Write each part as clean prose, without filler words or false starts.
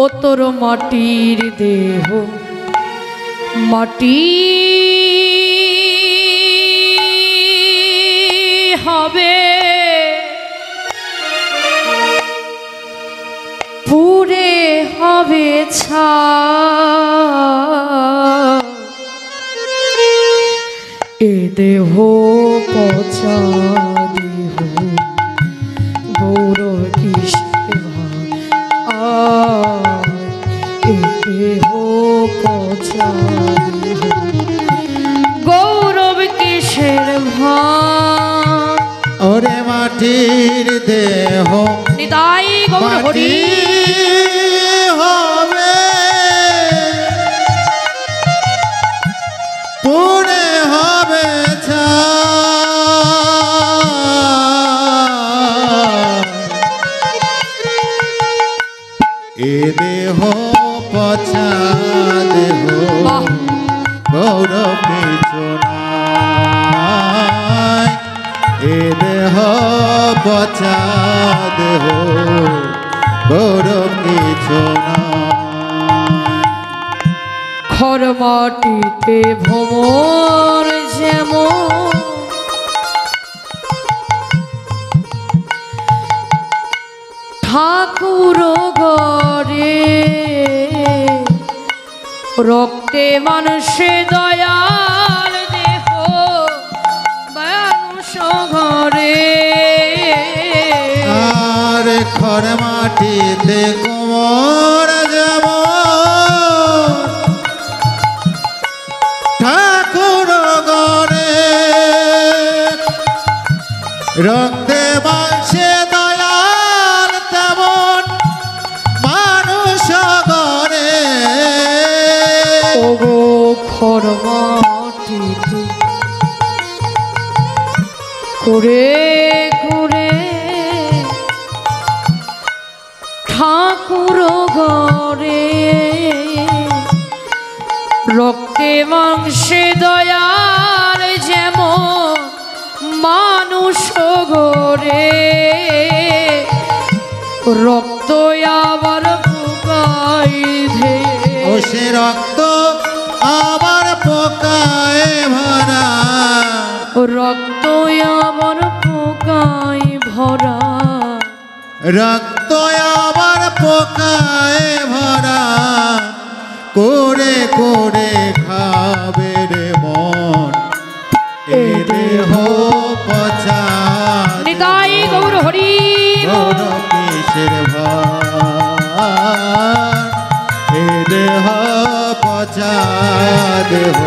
ও তোর মাটির দেহ মাটি হবে পুরে হবে ছাই এ দেহ পচা দেহ গৌরব কিসের এ দেহ পচা দেহ গৌরব কিসের ভান ওরে মাটির দেহ নিতাই গৌর হরি হবে পুরে হবে এ দেহ পচা দেহ গৌরব কিছু নাই এ দেহ পচা দেহ গৌরব কিছু নাই খর মাটিতে ভ্রমর যেমন ঠাকুর গরে রক্তে মানুষে দয়াল দেহ মানুষ ঘরে আর খর মাটিতে কোমর যাব ঠাকুর গরে রক্তে মাংসে দয়াল তেমন মানুষ গরে ওগো খর মাটিতে করে করে ঠাকুর ঘরে রক্তে মাংসে দয়াল যেমন মানুষ ঘরে রক্ত আবার পোকায় ধে ও সে রক্ত আবার পোকায় ভরা রক্ত আবার পোকায় ভরা রক্ত আবার পোকায় ভরা করে করে খাবে রে মন এ দেহ পচা নিতাই গৌর হরি গৌর কিসের ভার এ দেহ পচা দেহ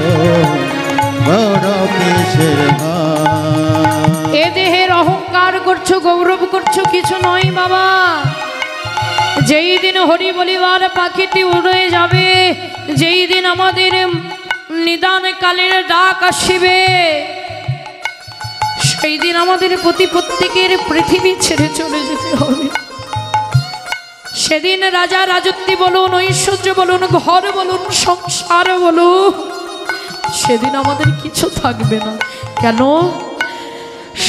গৌর কিসের ভার এ দেহের অহংকার করছো গৌরব করছো কিছু নয় বাবা যেই দিন হরি বলিবার পাখিটি উড়ে যাবে যেই দিন আমাদের নিদান কালের ডাক আসিবে সেই দিন আমাদের প্রত্যেকের পৃথিবী ছেড়ে চলে যেতে হবে সেদিন রাজা রাজত্ব বলুন ঐশ্বর্য বলুন ঘর বলুন সংসার বলুন সেদিন আমাদের কিছু থাকবে না কেন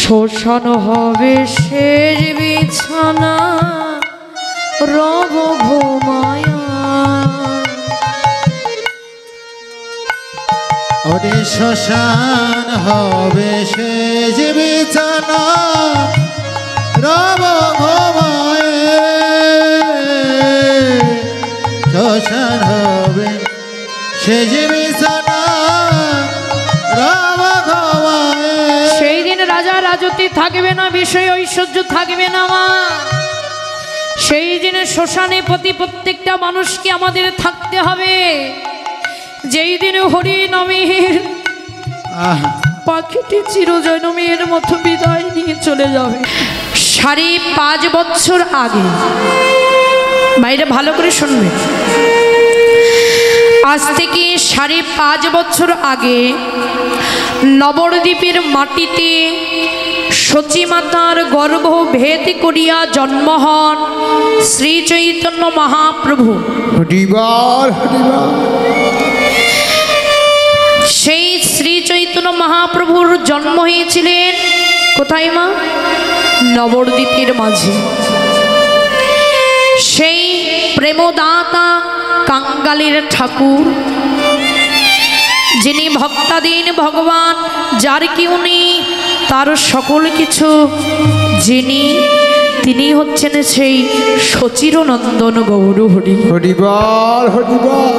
শোষণ হবে শেষ বিছানা রব ঘুমায়া ওরে শ্মশান হবে শেষ বিছানা রব ঘুমায় শ্মশান হবে শেষ বিছানা রব ঘুমায় সেই দিন রাজা রাজত্ব থাকবে না বিষয় ঐশ্বর্য থাকবে না মা সেই দিনে শ্মশানে প্রত্যেকটা মানুষকে আমাদের থাকতে হবে যেই দিনে হরি নামের পাখিটি চিরজনমের মতো বিদায় নিয়ে চলে যাবে 5.5 বছর আগে বাইরে ভালো করে শুনবে আজ থেকে 5.5 বছর আগে নবদ্বীপের মাটিতে সচিমাতার গর্ভ ভেদ করিয়া জন্ম হন শ্রী চৈতন্য মহাপ্রভু সেই শ্রী চৈতন্য মহাপ্রভুর জন্ম হয়েছিলেন কোথায় মা নবদ্বীপের মাঝে সেই প্রেমদাতা কাঙ্গালের ঠাকুর, যিনি ভক্তাধীন ভগবান, যার কেউ নেই, তার সকল কিছু যিনি, তিনি হচ্ছেন সেই সচিরনন্দন গৌর হরি। হরিবল হরিবল।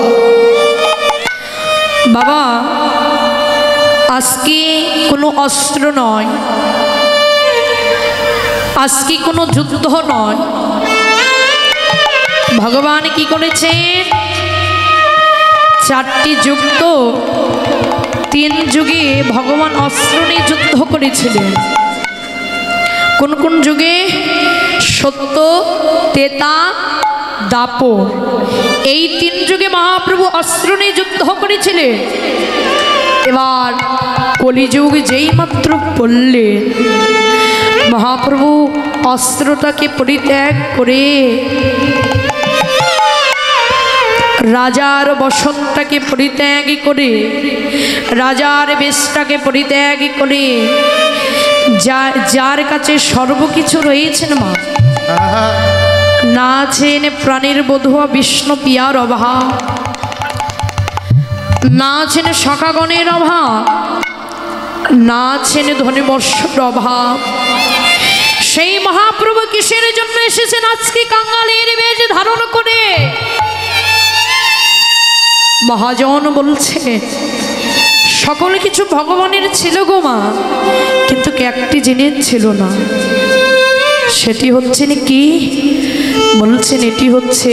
বাবা, আজকে কোনো অস্ত্র নয়, আজকে কোনো যুদ্ধ নয়। ভগবান কি করেছেন? চারটি যুগ তো, 3 যুগে ভগবান অস্ত্র নিয়ে যুদ্ধ করেছিলেন। কোন কোন যুগে? সত্য, তেতা, দাপর, এই 3 যুগে মহাপ্রভু অস্ত্র নিয়ে যুদ্ধ করেছিলেন। এবার কলিযুগ যেই মাত্র পড়লেন, মহাপ্রভু অস্ত্রটাকে পরিত্যাগ করে রাজার বসনটাকে পরিত্যাগ করে, রাজার বেশটাকে পরিত্যাগ করে, যার কাছে সর্বকিছু রয়েছেন মা, না আছেন প্রাণীর বধূয়া বিষ্ণু পিয়ার অভাব, না আছেন সখাগণের অভাব, না আছেন ধনীবর্ষর অভাব, সেই মহাপ্রভু কিসের জন্য এসেছেন আজকে কাঙ্গালের বেশ ধারণ করে? মহাজন বলছে সকল কিছু ভগবানের ছিল গো মা, কিন্তু একটি জিনিস ছিল না, সেটি হচ্ছে কি? বলছেন এটি হচ্ছে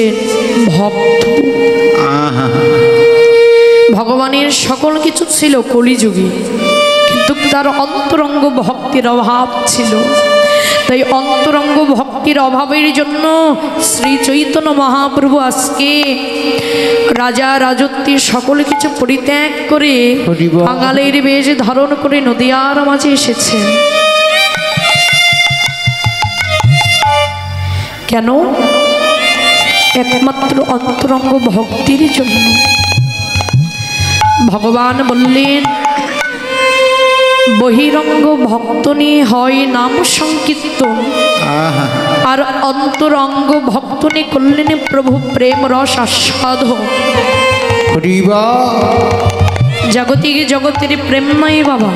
ভক্ত। ভগবানের সকল কিছু ছিল কলিযুগে, কিন্তু তার অন্তরঙ্গ ভক্তির অভাব ছিল। তাই অন্তরঙ্গ ভক্তির অভাবের জন্য শ্রী চৈতন্য মহাপ্রভু আজকে রাজা রাজত্বের সকল কিছু পরিত্যাগ করে কাঙালের বেশ ধারণ করে নদিয়ার মাঝে এসেছেন। কেন? একমাত্র অন্তরঙ্গ ভক্তির জন্য। ভগবান বললেন, বহিরঙ্গ ভক্ত নিয়ে হয় নাম সংকীর্তন, আর অন্তরঙ্গ ভক্ত নিয়ে করলেন প্রভু প্রেম রস আস্বাদ। জাগতিক জগতের প্রেম নয় বাবা,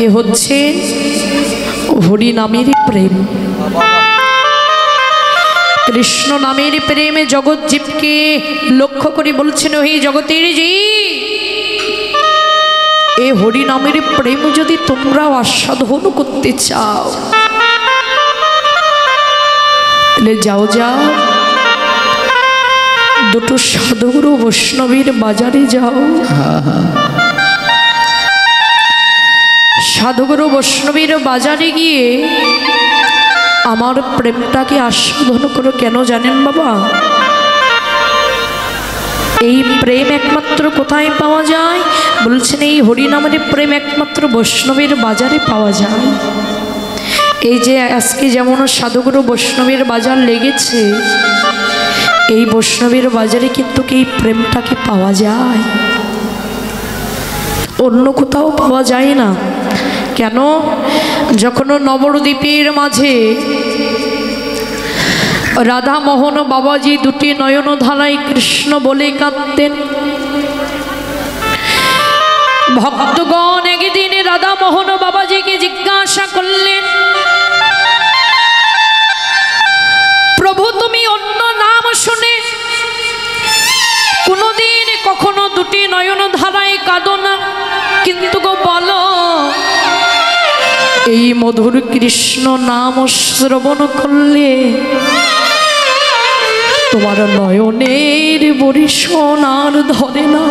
এ হচ্ছে হরি নামের প্রেম, কৃষ্ণ নামের প্রেমে জগৎ জীবকে লক্ষ্য করে বলছেন, হে জগতের জীব, এ হরি নামের প্রেম যদি তোমরাও আস্বাদন করতে চাও, তাহলে যাও যাও, দুটো সাধুগুরু বৈষ্ণবীর বাজারে যাও, সাধুগুরু বৈষ্ণবীর বাজারে গিয়ে আমার প্রেমটাকে আস্বাদন করো। কেন জানেন বাবা? এই প্রেম একমাত্র কোথায় পাওয়া যায়? বলছেন এই হরিনামের প্রেম একমাত্র বৈষ্ণবের বাজারে পাওয়া যায়। এই যে আজকে যেমন সাধুগুরু বৈষ্ণবের বাজার লেগেছে, এই বৈষ্ণবের বাজারে কিন্তু এই প্রেমটাকে পাওয়া যায়, অন্য কোথাও পাওয়া যায় না। কেন? যখন নবদ্বীপের মাঝে রাধা মোহন বাবাজি দুটি নয়ন ধারায় কৃষ্ণ বলে কাঁদতেন, ভক্তগণ একদিন রাধা মোহন বাবাজিকে জিজ্ঞাসা করলেন, প্রভু তুমি অন্য নাম শুনে কোনদিন কখনো দুটি নয়ন ধারায় কাঁদো না, কিন্তু গো বলো এই মধুর কৃষ্ণ নাম শ্রবণ করলে তোমার নয়নের বরিশন আর ধরে না।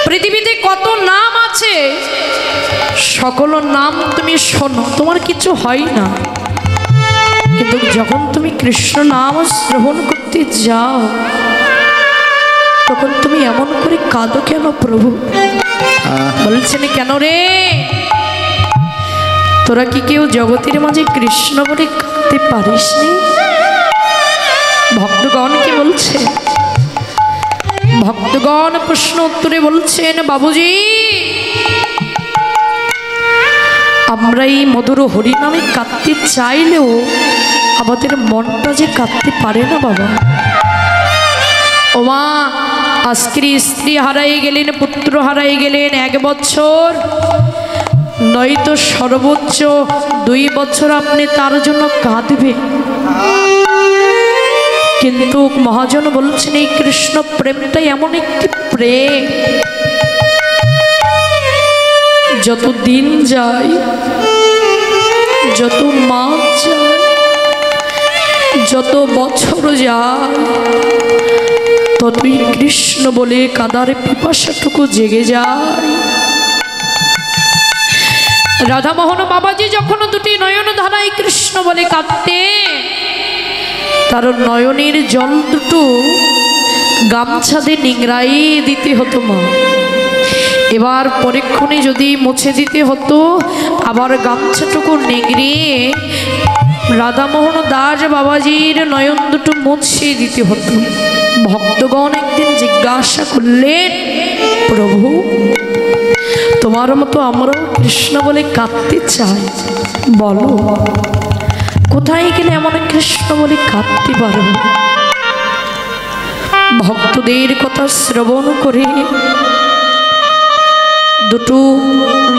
পৃথিবীতে কত নাম আছে, সকল নাম তুমি শোনো, তোমার কিছু হয় না, কিন্তু যখন তুমি কৃষ্ণ নাম শ্রবণ করতে যাও, তখন তুমি এমন করে কাঁদো কেন প্রভু? বলছেন কেন রে, তোরা কি কেউ জগতের মাঝে কৃষ্ণ বলে কাঁদতে পারিস নি? ভক্তগণ কি বলছে? ভক্তগণ প্রশ্ন উত্তরে বলছেন, বাবুজি আমরা এই মধুর হরিনামে কাঁদতে চাইলেও আমাদের মনটা যে কাঁদতে পারে না বাবা। ওমা আজকের স্ত্রী হারাই গেলেন, পুত্র হারাই গেলেন 1 বছর, নয়তো সর্বোচ্চ 2 বছর আপনি তার জন্য কাঁদবে। কিন্তু মহাজন বলছেন এই কৃষ্ণ প্রেমটাই এমন একটি প্রেম, যত দিন যায়, যত মাস যায়, যত বছর যায়, ততই কৃষ্ণ বলে কাঁদার পিপাসাটুকু জেগে যায়। রাধামোহন বাবাজি যখন দুটি নয়ন ধারায় কৃষ্ণ বলে কাঁদতে, তার নয়নের জল দুটো গামছা দিয়ে নিংড়াই দিতে হতো মা। এবার পরীক্ষণে যদি মুছে দিতে হতো, আবার গামছাটুকু নিংড়িয়ে রাধামোহন দাস বাবাজির নয়ন দুটো মুছিয়ে দিতে হতো। ভক্তগণ একদিন জিজ্ঞাসা করলেন, প্রভু তোমার মতো আমরাও কৃষ্ণ বলে কাঁদতে চাই, বলো কোথায় গেলে এমন কৃষ্ণ বলে কাঁদতে পারব? ভক্তদের কথা শ্রবণ করে দুটো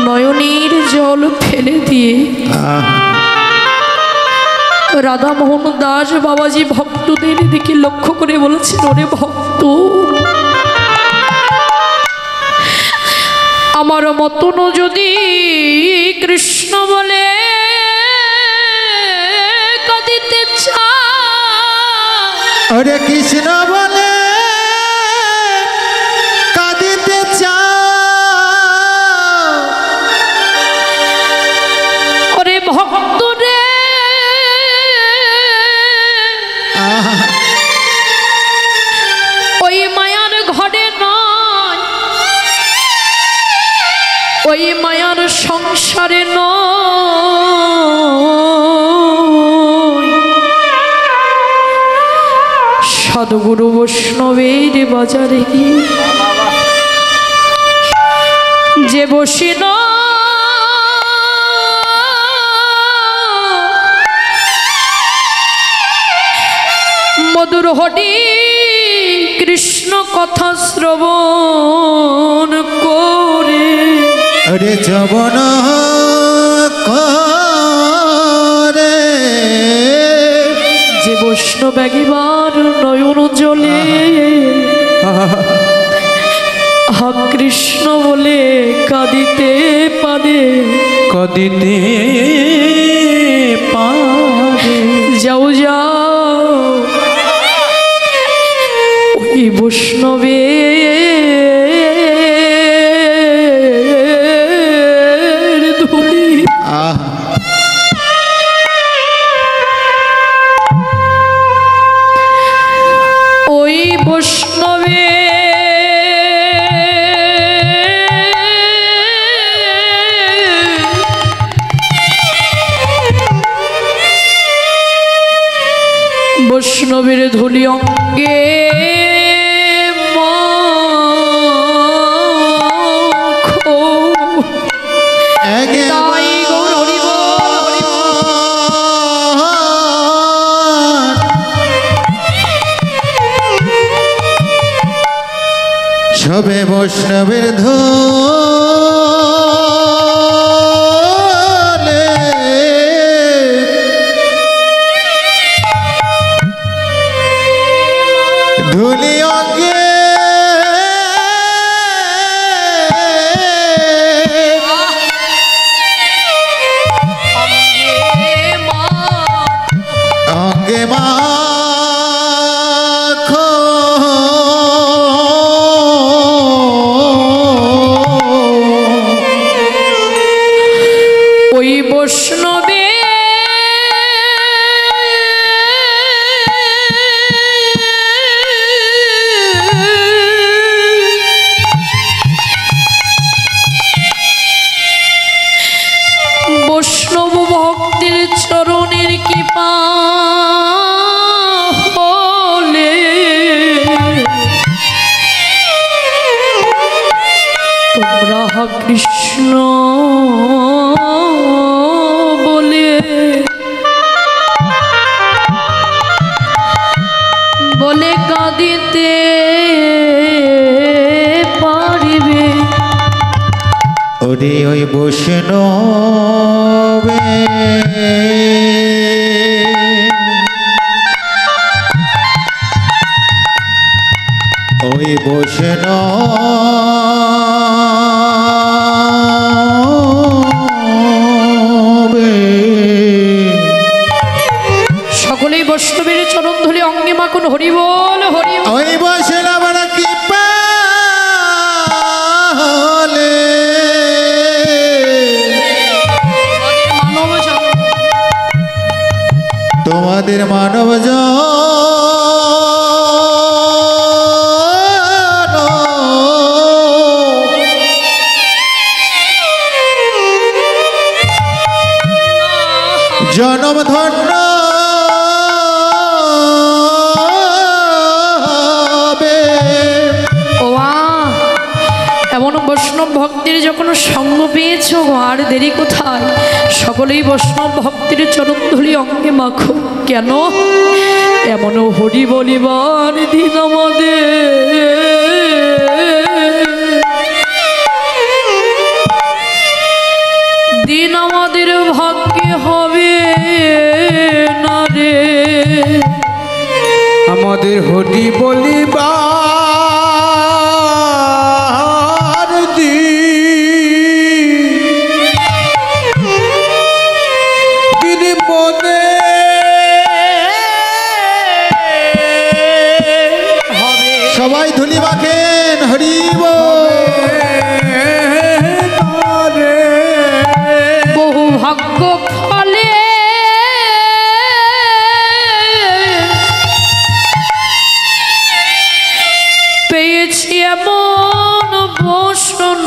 নয়নের জল ফেলে দিয়ে রাধামোহন দাস বাবাজি ভক্তদের দিকে লক্ষ্য করে বলেছেন, ওরে ভক্ত, আমার মতন যদি কৃষ্ণ বলে কাঁদিতে চায়, ওরে কৃষ্ণ বলে কাঁদিতে চায়, ওরে ভক্ত রে ওই মায়ার ঘরে নয়, ওই মায়ার সংসারে নয়, সদ্গুরু বৈষ্ণবের বাজারে গিয়ে যে বসিন মধুর হরি কৃষ্ণ কথা শ্রবণ করে, ওরে যবন করে যে বৈষ্ণব একবার নয়ন জলে হা কৃষ্ণ বলে কাঁদিতে পারে, কাঁদিতে পারে, যাও যাও ওই বৈষ্ণবের ধুলি ওই বৈষ্ণবে বৈষ্ণবের ধুলি অঙ্গে সবে বৈষ্ণবের ধলে ধুলি অঙ্গে অঙ্গে মা ওই বৈষ্ণবে বৈষ্ণব ভক্তের চরণের কৃপা হলে তোমরা কৃষ্ণ কাঁদিতে পারিবে ওরে ওই বৈষ্ণবে ওই বৈষ্ণবে সকলেই বৈষ্ণবের চরণ ধরে অঙ্গে মাখন হরি বল হরি বল। ওই বৈষ্ণবের কৃপা হলে মানব জনম তোমাদের মানব জনম ধন্য হবে। ওয়া এমন বৈষ্ণব ভক্তির যখন সঙ্গ পেয়েছ আর দেরি কোথায়, সকলেই বৈষ্ণব ভক্তির চরণ ধরি অঙ্গে মাখো। কেন এমন হরি বলিবার দিন আমাদের, দিন আমাদের ভাগ্যে হবে না রে। আমাদের হরি বলিবার দিন মনে হবে সবাই ধুলি মাখেন হরিব। বহু ভাগ্য ফলে পেয়েছি এমন বৈষ্ণব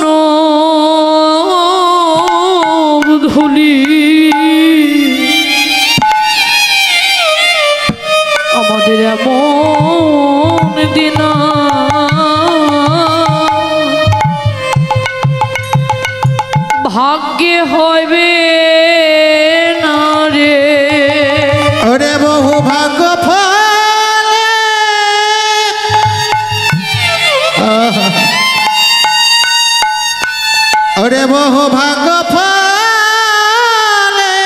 ধুলি, আমাদের এমন দিন ভাগ্যে হবে না রে। ওরে বহু ভাগ্য ফলে ওরে বহু ভাগ্য ফলে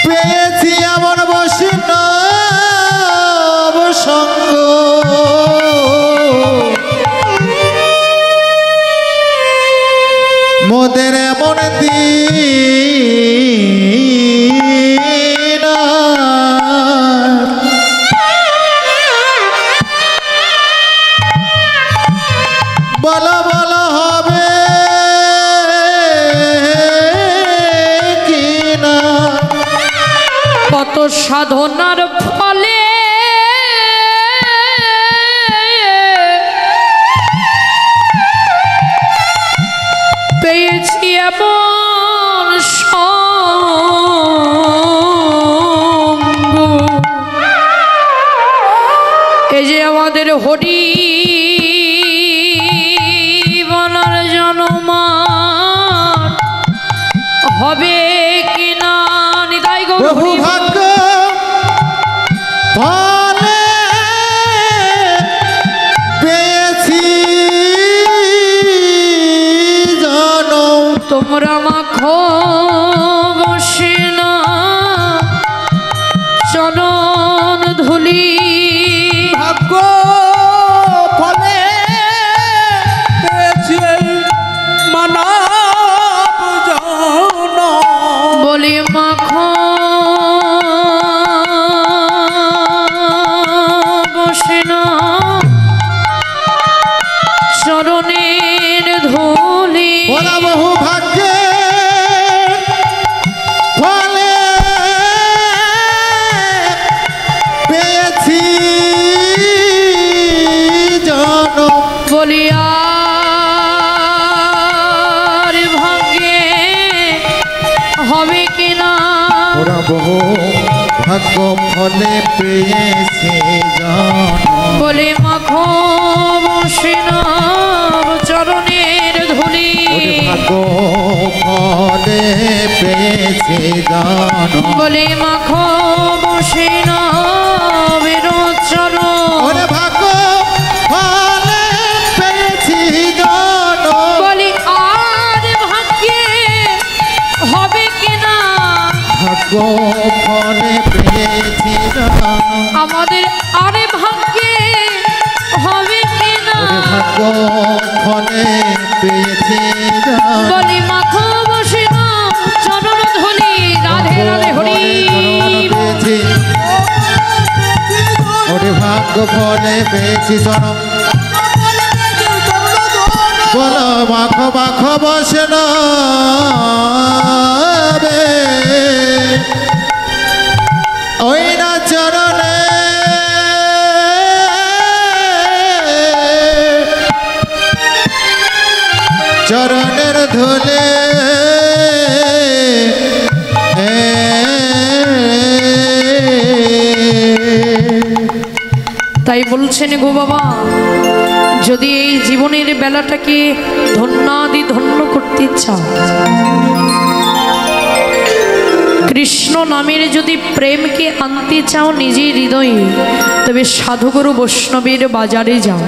পেয়েছি আমার বৈষ্ণব সঙ্গ। মোদের এমন দিন বলো বলো হবে কি না। কত সাধনার ফলে পেয়েছি এমন সঙ্গ, এই যে আমাদের হরি বলার জনমান হবে কিনা নিতাই গৌর বহু হরি বল। ভাগ্য ফলে পেয়েছি জনম। তোমরা মাখো বসে না চরণ ধুলি, ভাগ্য ফলে পেয়েছি মানব জনম। বলি মাখো বসে না চরণের ধুলি, ওরা বহু ভাগ্যে ফলে পেয়েছি জনম। বলিয়ার ভাগ্যে হবে কিনা, ওরা বহু ভাগ্য ফলে পেয়েছে জনম। বলে মাখো বসে না চরণের ধুলি। ওরে ভাগ্য ফলে পেয়েছি জনম বলে মাখো বসে না বেরোচর ওরে ভাগ্য ফলে পেয়েছি জনম বলি আর ভাগ্যে হবে কিনা ভাগ্য ফলে পেয়েছি জনম আমাদের আরে ভাগ্যে হবে কিনা ওরে ভাগ্য ফলে পেয়েছি জনম বলি মাখো বসে না চরণ ধুলি রাধে রাধে হরি পেয়েছি ওরে ভাগ্য ফলে পেয়েছি জনম বলো মাখো মাখো বসে না বে ওই না চরণে চরণের ধুলে তাই বলছেন গো বাবা যদি এই জীবনের বেলাটাকে ধন্যাদি ধন্য করতে চাও কৃষ্ণ নামের যদি প্রেমকে আনতে চাও নিজের হৃদয়ে তবে সাধুগুরু বৈষ্ণবের বাজারে যাও